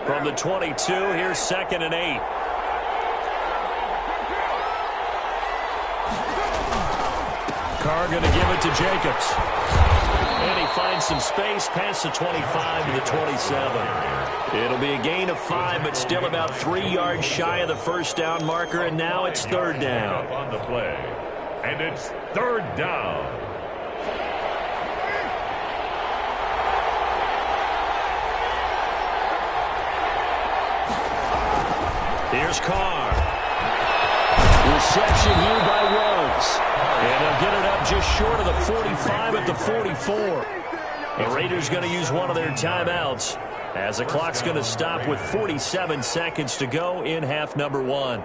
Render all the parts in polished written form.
From the 22, here's 2nd and 8. Carr going to give it to Jacobs. And he finds some space past the 25 to the 27. It'll be a gain of 5, but still about 3 yards shy of the first down marker, and now it's 3rd down. On the play, and it's 3rd down. Here's Carr. Reception here by Ruggs. And they'll get it up just short of the 45 at the 44. The Raiders going to use one of their timeouts as the clock's going to stop with 47 seconds to go in half number 1.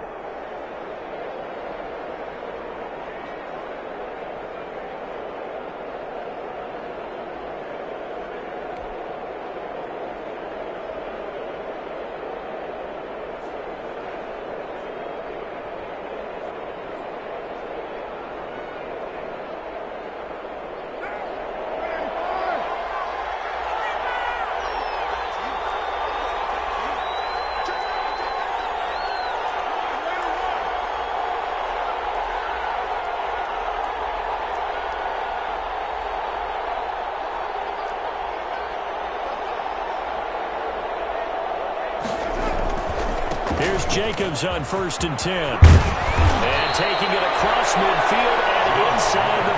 Here's Jacobs on 1st and 10. And taking it across midfield and inside the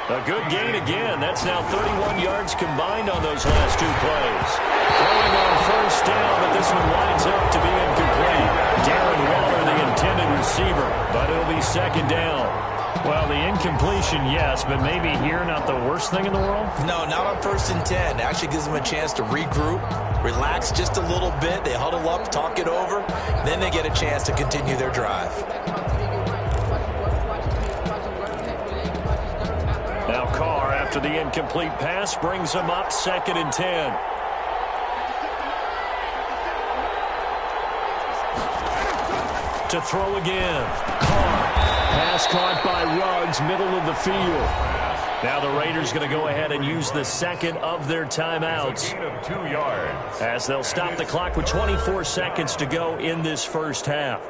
45. A good gain again. That's now 31 yards combined on those last 2 plays. Throwing on 1st down, but this one winds up to be incomplete. Darren Waller, the intended receiver, but it'll be 2nd down. Well, the incompletion, yes, but maybe here not the worst thing in the world? No, not on 1st and 10. It actually gives them a chance to regroup, relax just a little bit. They huddle up, talk it over. Then they get a chance to continue their drive. Now Carr, after the incomplete pass, brings them up 2nd and 10. To throw again. Carr. Pass caught by Ruggs, middle of the field. Now the Raiders going to go ahead and use the 2nd of their timeouts. Gain of 2 yards. As they'll stop the clock with 24 seconds to go in this first half.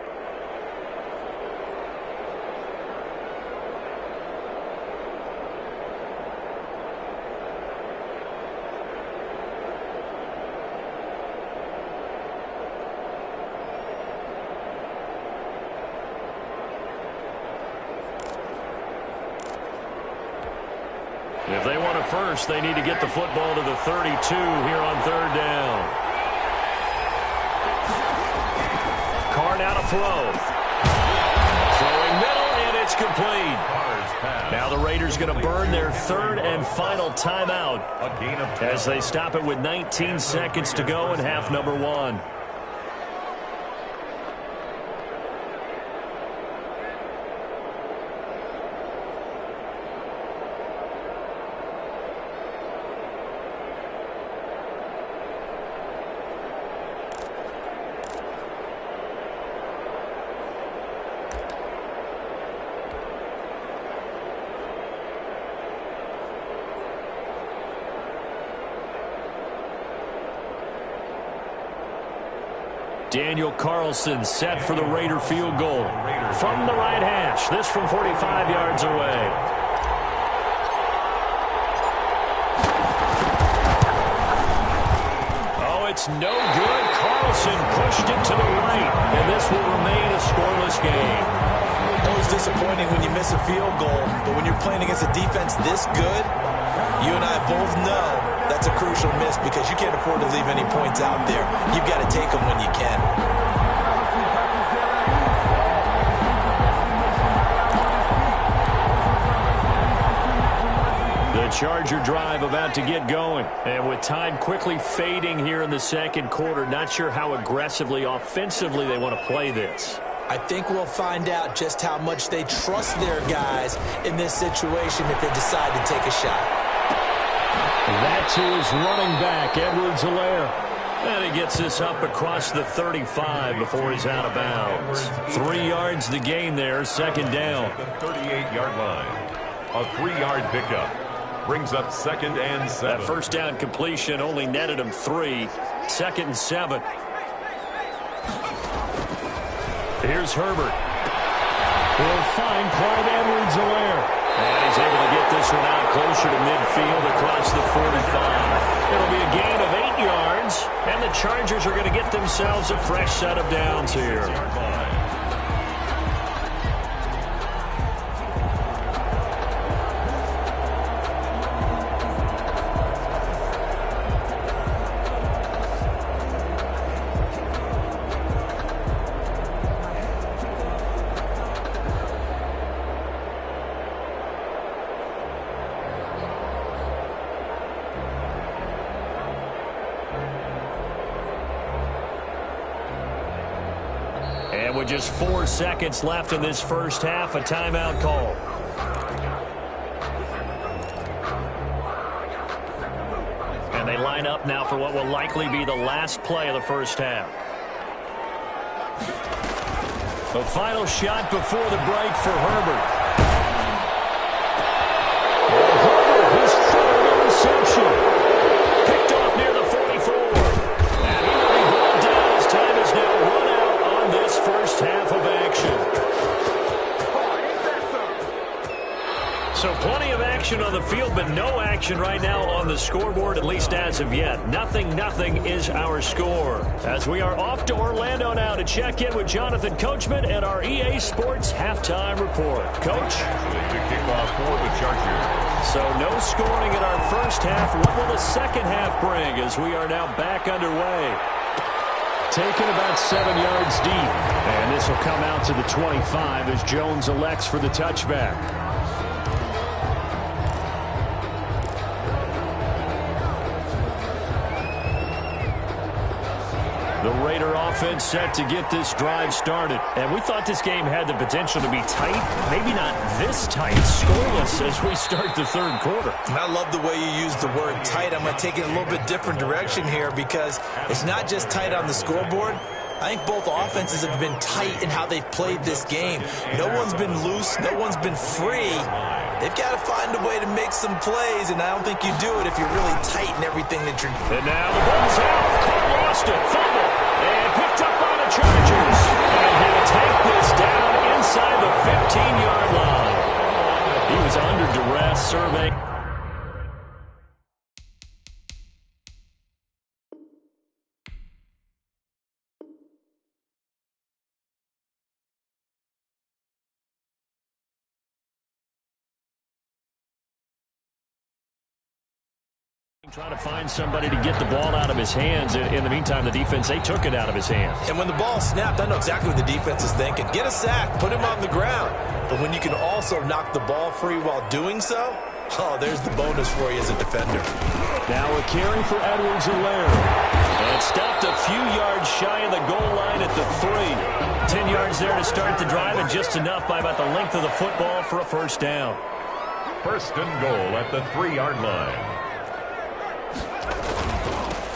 If they want a first, they need to get the football to the 32 here on 3rd down. Carr now to throw. Throwing middle, and it's complete. Now the Raiders going to burn their 3rd and final timeout as they stop it with 19 seconds to go in half number 1. Daniel Carlson set for the Raider field goal from the right hash. This from 45 yards away. Oh, it's no good. Carlson pushed it to the right, and this will remain a scoreless game. Always disappointing when you miss a field goal, but when you're playing against a defense this good, you and I both know that's a crucial miss because you can't afford to leave any points out there. You've got to take them when you can. The Charger drive about to get going. And with time quickly fading here in the 2nd quarter, not sure how aggressively, offensively they want to play this. I think we'll find out just how much they trust their guys in this situation if they decide to take a shot. That's who is running back, Edwards-Helaire. And he gets this up across the 35 before he's out of bounds. 3 yards the gain there, 2nd down. The 38-yard line. A 3-yard pickup. brings up 2nd and 7. That first down completion only netted him 3. 2nd and 7. Here's Herbert. He'll find Clyde Edwards-Helaire. And he's able to get this one out closer to midfield across the 45. It'll be a gain of 8 yards, and the Chargers are going to get themselves a fresh set of downs here. And with just 4 seconds left in this first half, a timeout call. And they line up now for what will likely be the last play of the first half. The final shot before the break for Herbert. Herbert, his third interception. Picked off near the 44. And he will be brought down as time is now run out on this first half of action. So plenty of action on the field, but no action right now on the scoreboard, at least as of yet. 0-0 is our score. As we are off to Orlando now to check in with Jonathan Coachman at our EA Sports Halftime Report. Coach? The kickoff for the Chargers. So no scoring in our first half. What will the second half bring as we are now back underway? Taken about 7 yards deep. And this will come out to the 25 as Jones elects for the touchback. The Raider offense set to get this drive started. And we thought this game had the potential to be tight. Maybe not this tight, scoreless as we start the third quarter. And I love the way you use the word tight. I'm going to take it a little bit different direction here because it's not just tight on the scoreboard. I think both offenses have been tight in how they've played this game. No one's been loose. No one's been free. They've got to find a way to make some plays, and I don't think you do it if you're really tight in everything that you're doing. And now the ball's out. Cole lost it. Fumble. And picked up by the Chargers. And he'll take this down inside the 15-yard line. He was under duress, surveying. Trying to find somebody to get the ball out of his hands. In the meantime, the defense, they took it out of his hands. And when the ball snapped, I know exactly what the defense is thinking. Get a sack, put him on the ground. But when you can also knock the ball free while doing so, oh, there's the bonus for you as a defender. Now a carry for Edwards-Helaire. And stopped a few yards shy of the goal line at the 3. 10 yards there to start the drive, and just enough by about the length of the football for a first down. First and goal at the 3-yard line.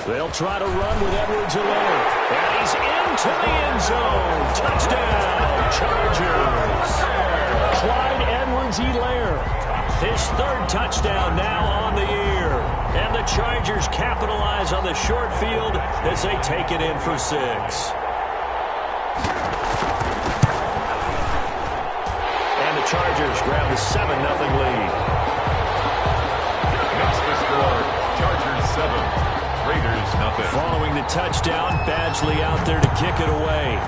They'll try to run with Edwards-Helaire. And he's into the end zone. Touchdown, Chargers. Clyde Edwards-Helaire. His third touchdown now on the year. And the Chargers capitalize on the short field as they take it in for 6. And the Chargers grab the 7-0 lead. Makes the score. Chargers 7. Raiders nothing. Following the touchdown, Badgley out there to kick it away.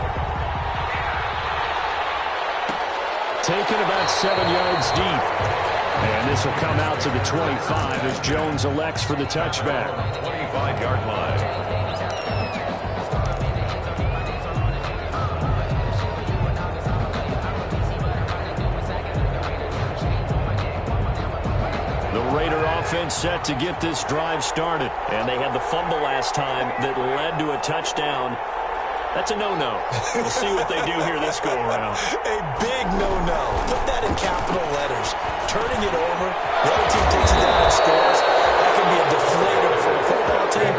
Taken about 7 yards deep. And this will come out to the 25 as Jones elects for the touchback. 25-yard line. Offense set to get this drive started. And they had the fumble last time that led to a touchdown. That's a no-no. We'll see what they do here this go-around. A big no-no. Put that in capital letters. Turning it over, the other team takes it down and scores. That can be a deflator for a football team.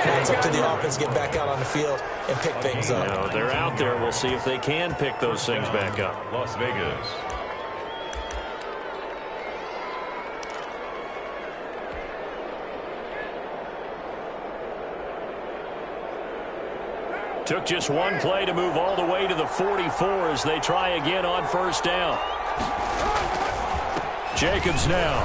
Now it's up to the offense to get back out on the field and pick things up. You know, they're out there. We'll see if they can pick those things back up. Las Vegas. Took just one play to move all the way to the 44 as they try again on first down. Jacobs now.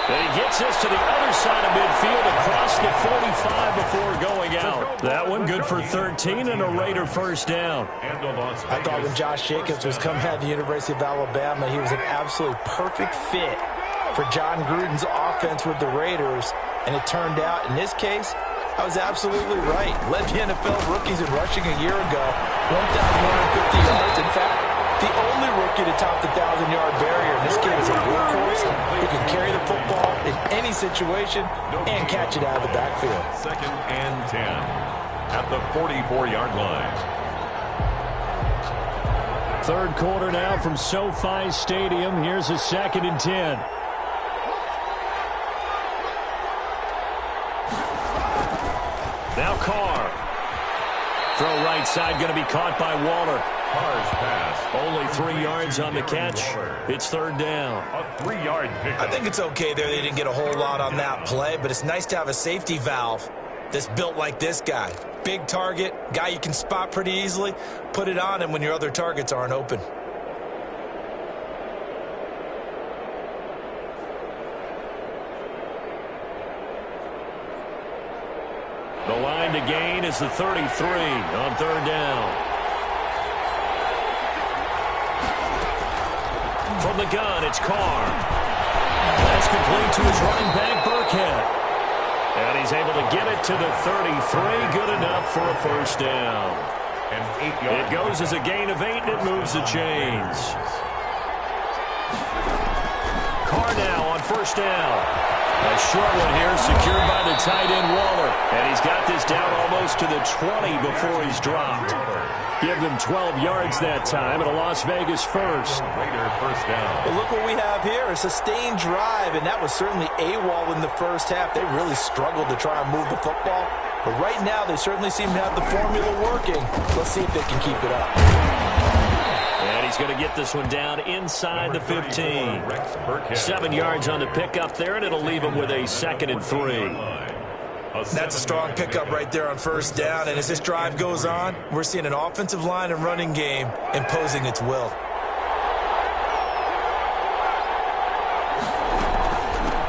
And he gets this to the other side of midfield across the 45 before going out. That one good for 13 and a Raider first down. I thought when Josh Jacobs was coming out of the University of Alabama, he was an absolutely perfect fit for John Gruden's offense with the Raiders. And it turned out, in this case, I was absolutely right. Led the NFL rookies in rushing a year ago, 1,150 yards. In fact, the only rookie to top the 1,000-yard barrier. In this kid is a workhorse who can carry the football in any situation and catch it out of the backfield. 2nd and 10 at the 44-yard line. Third quarter now from SoFi Stadium. Here's a 2nd and 10. Now Carr. Throw right side, going to be caught by Waller. Carr's pass. Only 3 yards on the catch. It's third down. A 3-yard pickup. I think it's okay there. They didn't get a whole lot on that play, but it's nice to have a safety valve that's built like this guy. Big target, guy you can spot pretty easily. Put it on him when your other targets aren't open. The line to gain is the 33 on third down. From the gun, it's Carr. That's complete to his running back, Burkhead. And he's able to get it to the 33. Good enough for a first down. It goes as a gain of 8, and it moves the chains. Carr now on first down. A short one here, secured by the tight end Waller. And he's got this down almost to the 20 before he's dropped. Give them 12 yards that time, and a Las Vegas first. Raider first down. But look what we have here, a sustained drive, and that was certainly AWOL in the first half. They really struggled to try and move the football. But right now, they certainly seem to have the formula working. Let's see if they can keep it up. And he's going to get this one down inside the 15. 7 yards on the pickup there, and it'll leave him with a 2nd and 3. That's a strong pickup right there on first down. And as this drive goes on, we're seeing an offensive line and running game imposing its will.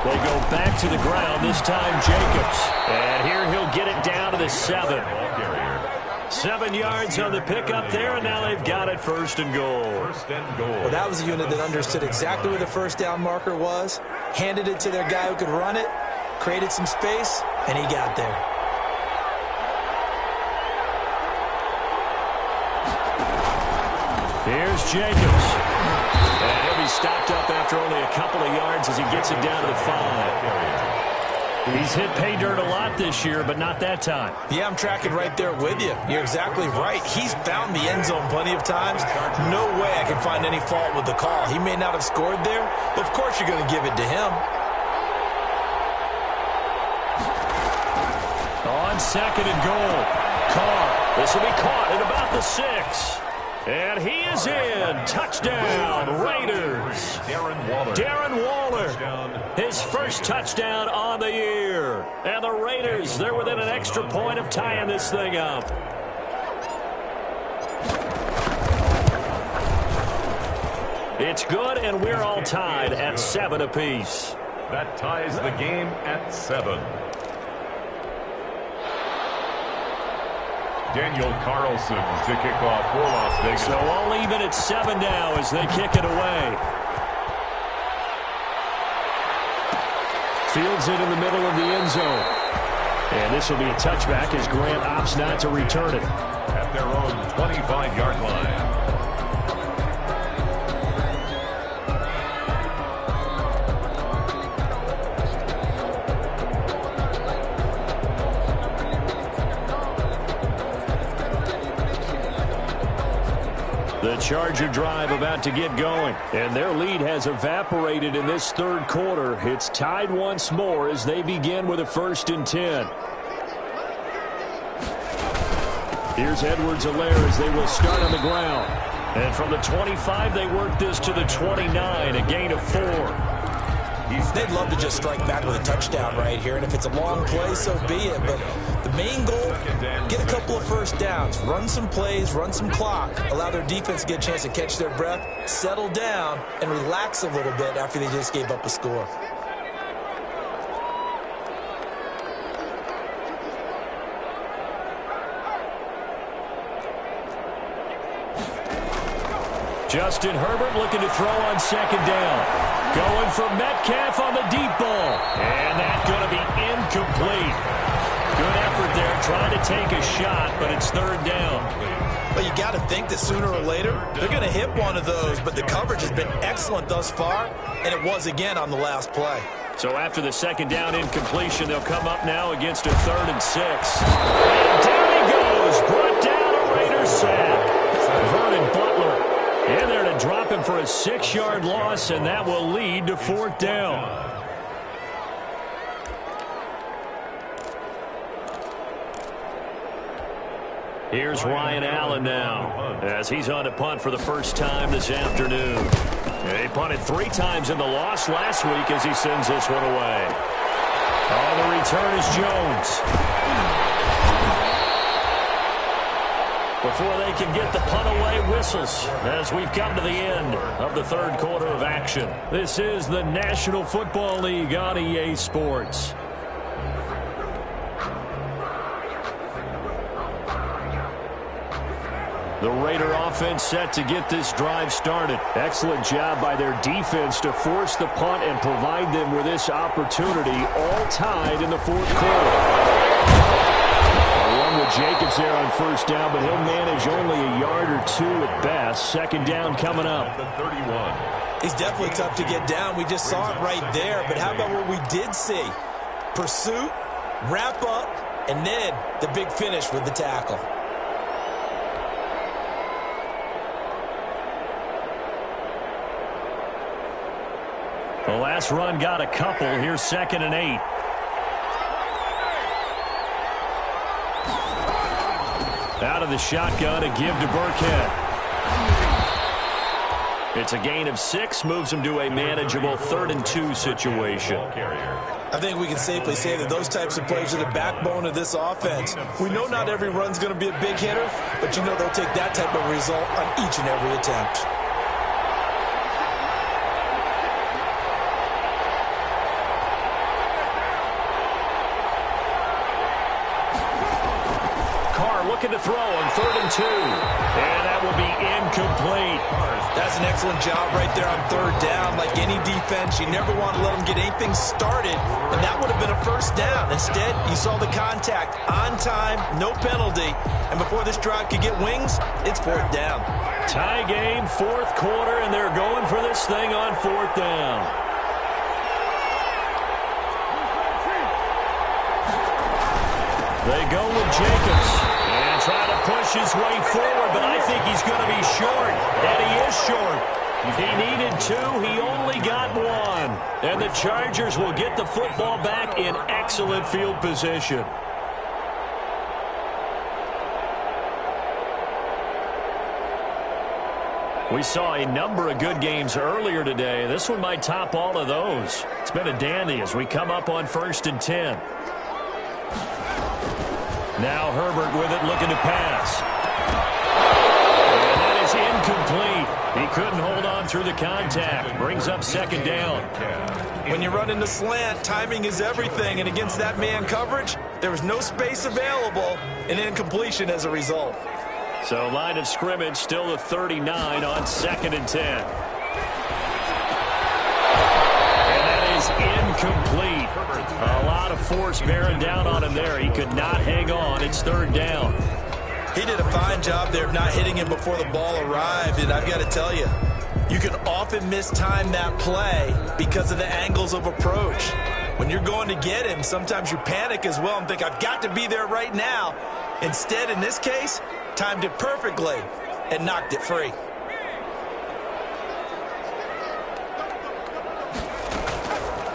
They go back to the ground, this time Jacobs. And here he'll get it down to the 7. 7 yards on the pickup there, and now they've got it first and goal. Well, that was a unit that understood exactly where the first down marker was, handed it to their guy who could run it, created some space, and he got there. Here's Jacobs. And he'll be stopped up after only a couple of yards as he gets it down to the 5. He's hit pay dirt a lot this year, but not that time. Yeah, I'm tracking right there with you. You're exactly right. He's found the end zone plenty of times. No way I can find any fault with the call. He may not have scored there, but of course you're going to give it to him. On 2nd and goal, Carr. This will be caught at about the 6. And he is in. Touchdown, Raiders. Darren Waller, his first touchdown on the year. And the Raiders, they're within an extra point of tying this thing up. It's good, and we're all tied at 7 apiece. That ties the game at 7. Daniel Carlson to kick off for Las Vegas. So all even at 7 now as they kick it away. Fields it in the middle of the end zone. And this will be a touchback as Grant opts not to return it. At their own 25-yard line. The Charger drive about to get going, and their lead has evaporated in this third quarter. It's tied once more as they begin with a 1st and 10. Here's Edwards-Helaire as they will start on the ground. And from the 25, they work this to the 29, a gain of 4. They'd love to just strike back with a touchdown right here, and if it's a long play, so be it. But the main goal, get a couple of first downs, run some plays, run some clock, allow their defense to get a chance to catch their breath, settle down, and relax a little bit after they just gave up a score. Justin Herbert looking to throw on second down. Going for Metcalf on the deep ball. And that's going to be incomplete. Good effort there, trying to take a shot, but it's third down. But you got to think that sooner or later, they're going to hit one of those, but the coverage has been excellent thus far, and it was again on the last play. So after the second down incompletion, they'll come up now against a 3rd and 6. And down he goes, brought down a Raiders sack. Vernon Butler in there to drop him for a 6-yard loss, and that will lead to 4th down. Here's Ryan Allen now, as he's on to punt for the first time this afternoon. He punted 3 times in the loss last week as he sends this one away. On the return is Jones. Before they can get the punt away, whistles as we've come to the end of the 3rd quarter of action. This is the National Football League on EA Sports. The Raider offense set to get this drive started. Excellent job by their defense to force the punt and provide them with this opportunity, all tied in the 4th quarter. Along with Jacobs there on first down, but he'll manage only a yard or 2 at best. Second down coming up. He's definitely tough to get down. We just saw it right there. But how about what we did see? Pursuit, wrap up, and then the big finish with the tackle. The last run got a couple. Here's 2nd and 8. Out of the shotgun, a give to Burkhead. It's a gain of 6, moves him to a manageable 3rd and 2 situation. I think we can safely say that those types of plays are the backbone of this offense. We know not every run's going to be a big hitter, but you know they'll take that type of result on each and every attempt. Looking to throw on 3rd and 2. And that will be incomplete. That's an excellent job right there on 3rd down. Like any defense, you never want to let them get anything started, and that would have been a first down. Instead, you saw the contact on time, no penalty, and before this drive could get wings, it's 4th down. Tie game, 4th quarter, and they're going for this thing on 4th down. They go with Jacobs. Trying to push his way forward, but I think he's going to be short. And he is short. He needed 2. He only got 1. And the Chargers will get the football back in excellent field position. We saw a number of good games earlier today. This one might top all of those. It's been a dandy as we come up on 1st and 10. Now Herbert with it, looking to pass. And that is incomplete. He couldn't hold on through the contact. Brings up 2nd down. When you run into slant, timing is everything. And against that man coverage, there was no space available, and incompletion as a result. So line of scrimmage still the 39 on 2nd and 10. And that is incomplete. A lot of force bearing down on him there. He could not hang on. It's 3rd down. He did a fine job there of not hitting him before the ball arrived. And I've got to tell you, you can often mistime that play because of the angles of approach. When you're going to get him, sometimes you panic as well and think, I've got to be there right now. Instead, in this case, timed it perfectly and knocked it free.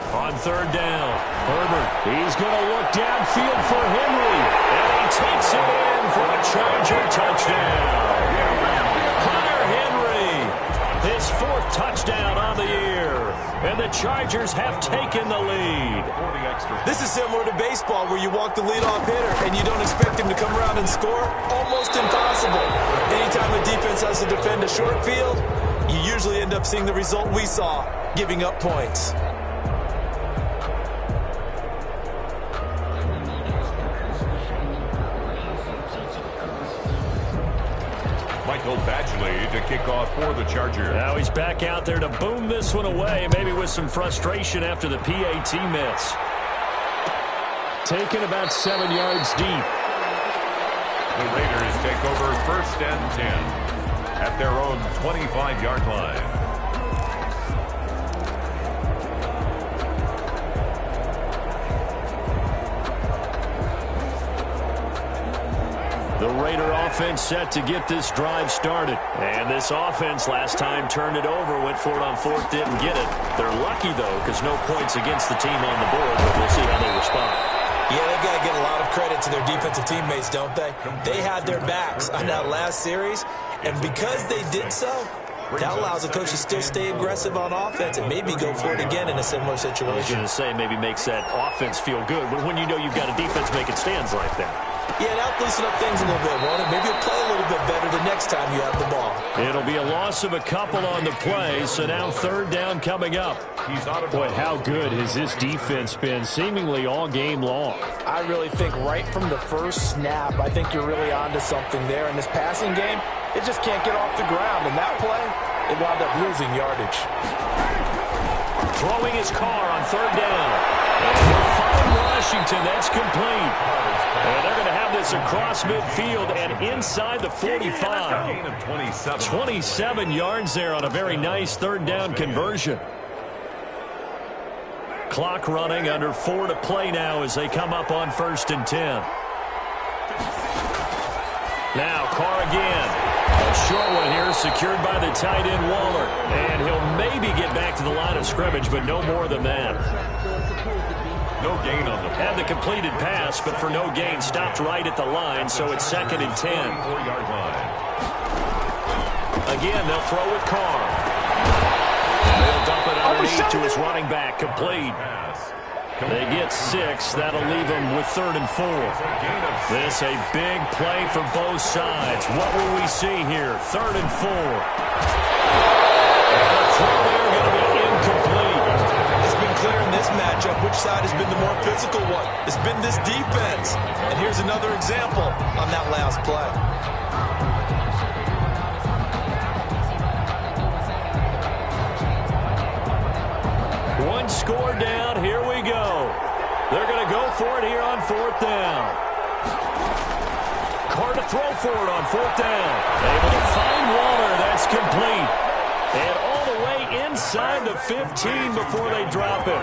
On 3rd down, Herbert, he's going to look downfield for Henry, and he takes it in for a Charger touchdown. Hunter Henry, his 4th touchdown on the year. and the Chargers have taken the lead. This is similar to baseball where you walk the leadoff hitter and you don't expect him to come around and score. Almost impossible. Anytime a defense has to defend a short field, you usually end up seeing the result we saw, giving up points. Michael Badgley to kick off for the Chargers. Now he's back out there to boom this one away, maybe with some frustration after the PAT miss. Taken about 7 yards deep. The Raiders take over 1st and 10 at their own 25-yard line. The Raider offense set to get this drive started. And this offense last time turned it over, went for it on 4th, didn't get it. They're lucky, though, because no points against the team on the board, but we'll see how they respond. Yeah, they've got to give a lot of credit to their defensive teammates, don't they? They had their backs on that last series, and because they did so, that allows the coach to still stay aggressive on offense and maybe go for it again in a similar situation. I was going to say maybe makes that offense feel good, but when you know you've got a defense making stands like that. Yeah, that'll loosen up things a little bit, won't it? Maybe you'll play a little bit better the next time you have the ball. It'll be a loss of a couple on the play, so now 3rd down coming up. Boy, how good has this defense been seemingly all game long? I really think right from the first snap, I think you're really onto something there. In this passing game, it just can't get off the ground. And that play, it wound up losing yardage. Throwing his car on 3rd down. And he'll find Washington. That's complete. And they're going to have this across midfield and inside the 45. 27 yards there on a very nice 3rd down conversion. Clock running, under 4 to play now as they come up on 1st and 10. Now Carr again. A short one here, secured by the tight end Waller. And he'll maybe get back to the line of scrimmage, but no more than that. No gain on the Had the completed pass, but for no gain, stopped right at the line, so it's 2nd and 10. 4-yard line. Again, they'll throw with Carr. They'll dump it underneath to his running back, complete. They get 6. That'll leave them with 3rd and 4. This a big play for both sides. What will we see here? 3rd and 4. And the throw there going to be incomplete. It's been clear in this matchup which side has been the more physical one. It's been this defense. And here's another example on that last play. One score down. Here we go. They're going to go for it here on 4th down. Carr to throw for it on 4th down. Able to find Waller. That's complete. And all the way inside the 15 before they drop it.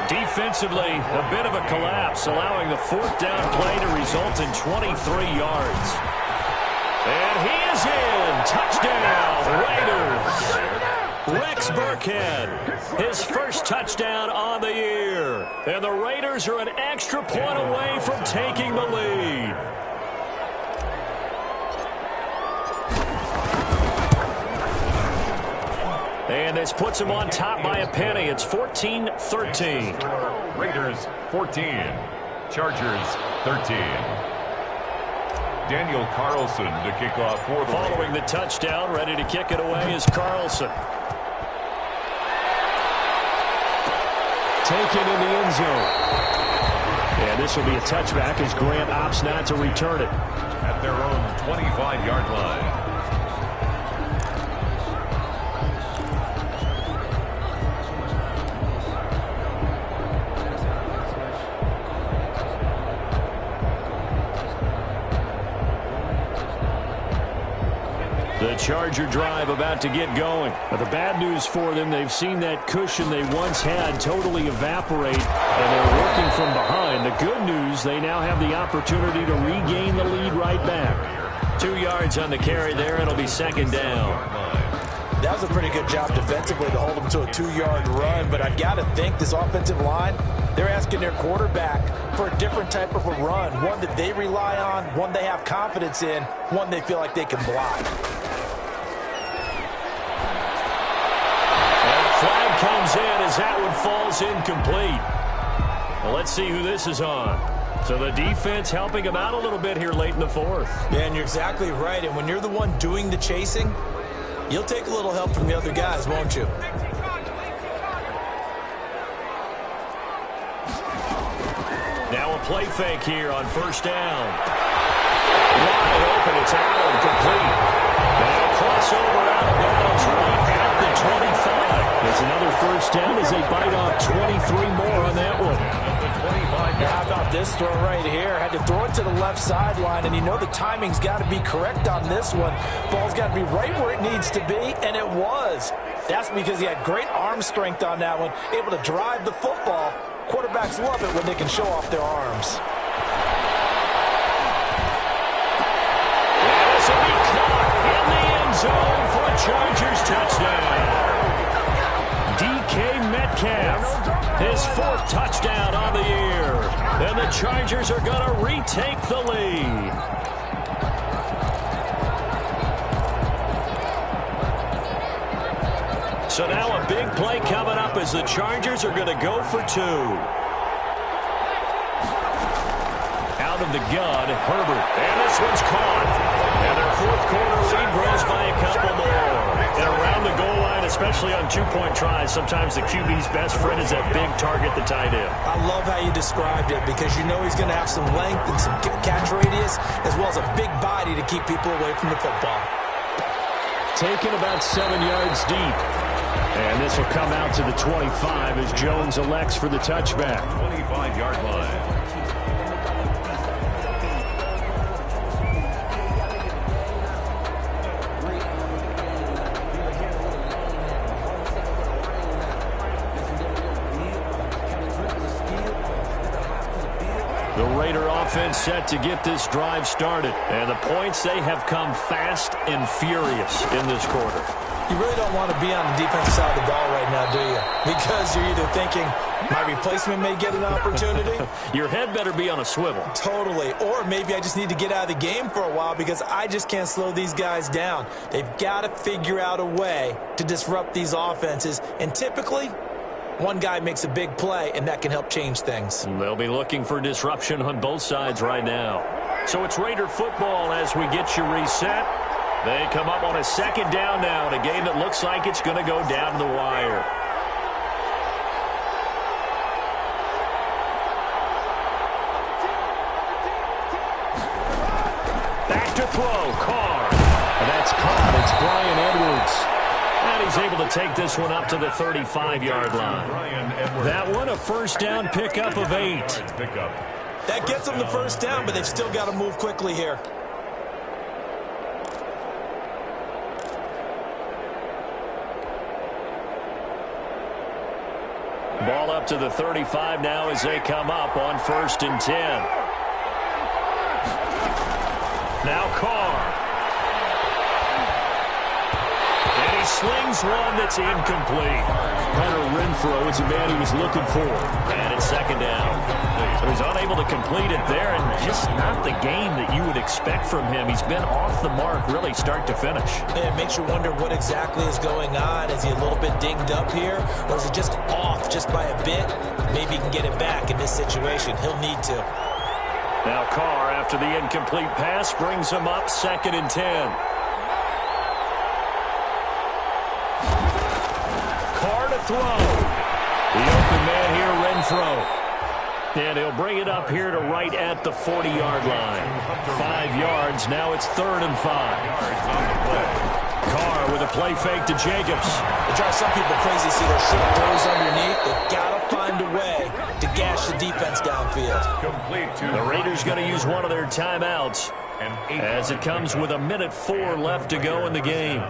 Defensively, a bit of a collapse, allowing the 4th down play to result in 23 yards. And he is in. Touchdown, Raiders. Rex Burkhead, his first touchdown on the year. And the Raiders are an extra point away from taking the lead. And this puts them on top by a penny. It's 14-13. Raiders 14, Chargers 13. Daniel Carlson to kick off for the Following the touchdown, ready to kick it away is Carlson. Taken in the end zone. And this will be a touchback as Grant opts not to return it. at their own 25-yard line. The Charger drive about to get going. Now, the bad news for them, they've seen that cushion they once had totally evaporate, and they're working from behind. The good news, they now have the opportunity to regain the lead right back. 2 yards on the carry there. It'll be second down. That was a pretty good job defensively to hold them to a 2-yard run, but I've got to think this offensive line, they're asking their quarterback for a different type of a run, one that they rely on, one they have confidence in, one they feel like they can block. Flag comes in as that one falls incomplete. Well, let's see who this is on. So the defense helping him out a little bit here late in the fourth. Yeah, and you're exactly right. And when you're the one doing the chasing, you'll take a little help from the other guys, won't you? Now a play fake here on first down. Wide open, it's out, complete. Now crossover out of bounds right at the 25. It's another first down as they bite off 23 more on that one. Now, how about this throw right here? Had to throw it to the left sideline, and you know the timing's got to be correct on this one. Ball's got to be right where it needs to be, and it was. That's because he had great arm strength on that one, able to drive the football. Quarterbacks love it when they can show off their arms. This will be caught in the end zone for a Chargers touchdown. DK Metcalf, his fourth touchdown on the year. And the Chargers are going to retake the lead. So now a big play coming up as the Chargers are going to go for two. Out of the gun, Herbert. And this one's caught. And their fourth quarter lead grows by a couple more. And around the goal line, especially on two-point tries, sometimes the QB's best friend is that big target, the tight end. I love how you described it because you know he's going to have some length and some catch radius as well as a big body to keep people away from the football. Taken about 7 yards deep. And this will come out to the 25 as Jones elects for the touchback. 25-yard line. The Raider offense set to get this drive started. And the points, they have come fast and furious in this quarter. You really don't want to be on the defensive side of the ball right now, do you? Because you're either thinking, my replacement may get an opportunity. Your head better be on a swivel. Totally. Or maybe I just need to get out of the game for a while because I just can't slow these guys down. They've got to figure out a way to disrupt these offenses. And typically, one guy makes a big play, and that can help change things. They'll be looking for disruption on both sides right now. So it's Raider football as we get you reset. They come up on a second down now in a game that looks like it's going to go down to the wire. Back to throw, Carr. And that's caught. It's Brian Edwards. And he's able to take this one up to the 35-yard line. That one a first down pickup of 8. That gets them the first down, but they've still got to move quickly here. Ball up to the 35 now as they come up on 1st and 10. Now Carr. And he slings one that's incomplete. Hunter Renfrow is the man he was looking for. And it's second down. So he's unable to complete it there, and just not the game that you would expect from him. He's been off the mark really start to finish. Yeah, it makes you wonder what exactly is going on. Is he a little bit dinged up here, or is it just off just by a bit? Maybe he can get it back in this situation. He'll need to. Now Carr, after the incomplete pass, brings him up 2nd and 10. Carr to throw. The open man here, Renfrow. And he'll bring it up here to right at the 40-yard line. 5 yards. Now it's 3rd and 5. Carr with a play fake to Jacobs. It drives some people crazy to see those short throws underneath. They've got to find a way to gash the defense downfield. The Raiders going to use one of their timeouts as it comes with 1:04 left to go in the game.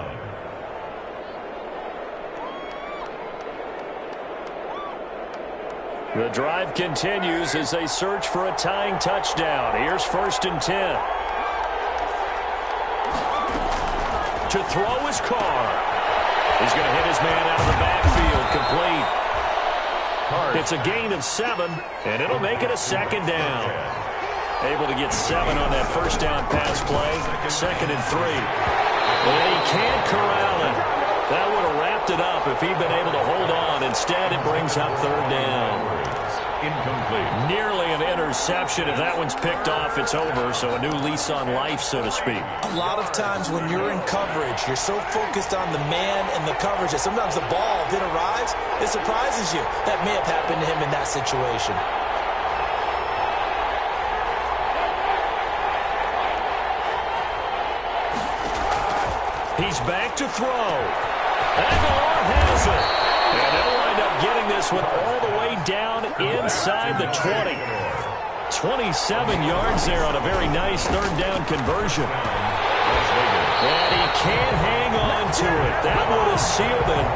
The drive continues as they search for a tying touchdown. Here's 1st and 10. To throw is Carr. He's going to hit his man out of the backfield, complete. It's a gain of 7, and it'll make it a 2nd down. Able to get 7 on that first down pass play. 2nd and 3. And he can't corral it. That would have wrapped wrapped it up if he'd been able to hold on. Instead, it brings up third down. Incomplete. Nearly an interception. If that one's picked off, it's over. So a new lease on life, so to speak. A lot of times when you're in coverage, you're so focused on the man and the coverage that sometimes the ball then arrives, it surprises you. That may have happened to him in that situation. He's back to throw. Aguilar has it. And they'll wind up getting this one all the way down inside the 20. 27 yards there on a very nice third down conversion. And he can't hang on to it. That would have sealed it.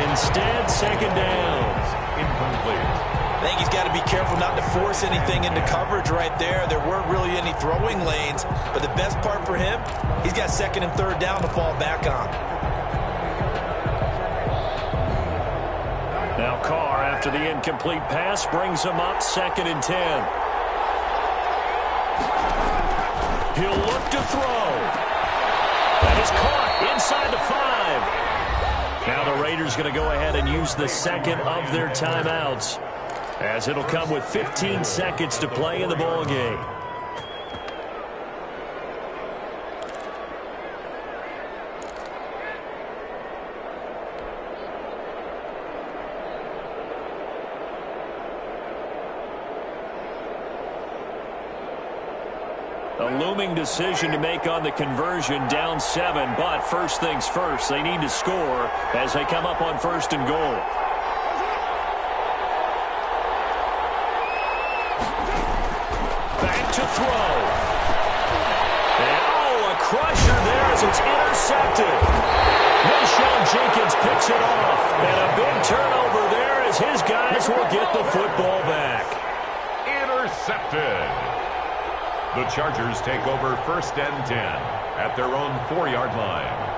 Instead, second down. Incomplete. I think he's got to be careful not to force anything into coverage right there. There weren't really any throwing lanes, but the best part for him, he's got second and third down to fall back on. Now Carr, after the incomplete pass, brings him up second and 10. He'll look to throw. That is caught inside the 5. Now the Raiders going to go ahead and use the second of their timeouts, as it'll come with 15 seconds to play in the ball game. A looming decision to make on the conversion, down 7, but first things first, they need to score as they come up on first and goal. Back to throw. And a crusher there as it's intercepted. Mayshawn Jenkins picks it off. And a big turnover there as his guys will get the football back. Intercepted. The Chargers take over first and 10 at their own 4-yard line.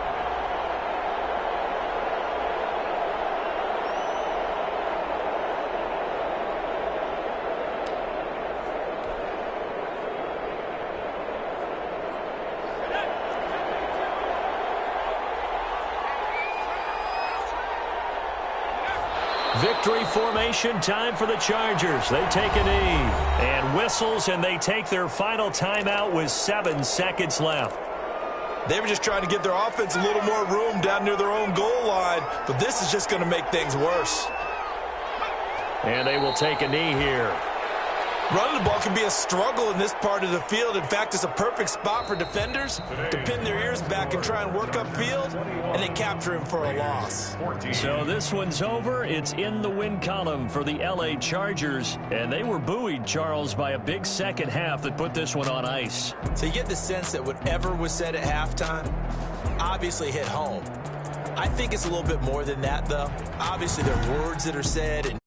Victory formation time for the Chargers. They take a knee and whistles, and they take their final timeout with 7 seconds left. They were just trying to give their offense a little more room down near their own goal line, but this is just going to make things worse. And they will take a knee here. Running the ball can be a struggle in this part of the field. In fact, it's a perfect spot for defenders to pin their ears back and try and work upfield, and they capture him for a loss. So this one's over. It's in the win column for the L.A. Chargers, and they were buoyed, Charles, by a big second half that put this one on ice. So you get the sense that whatever was said at halftime obviously hit home. I think it's a little bit more than that, though. Obviously, there are words that are said and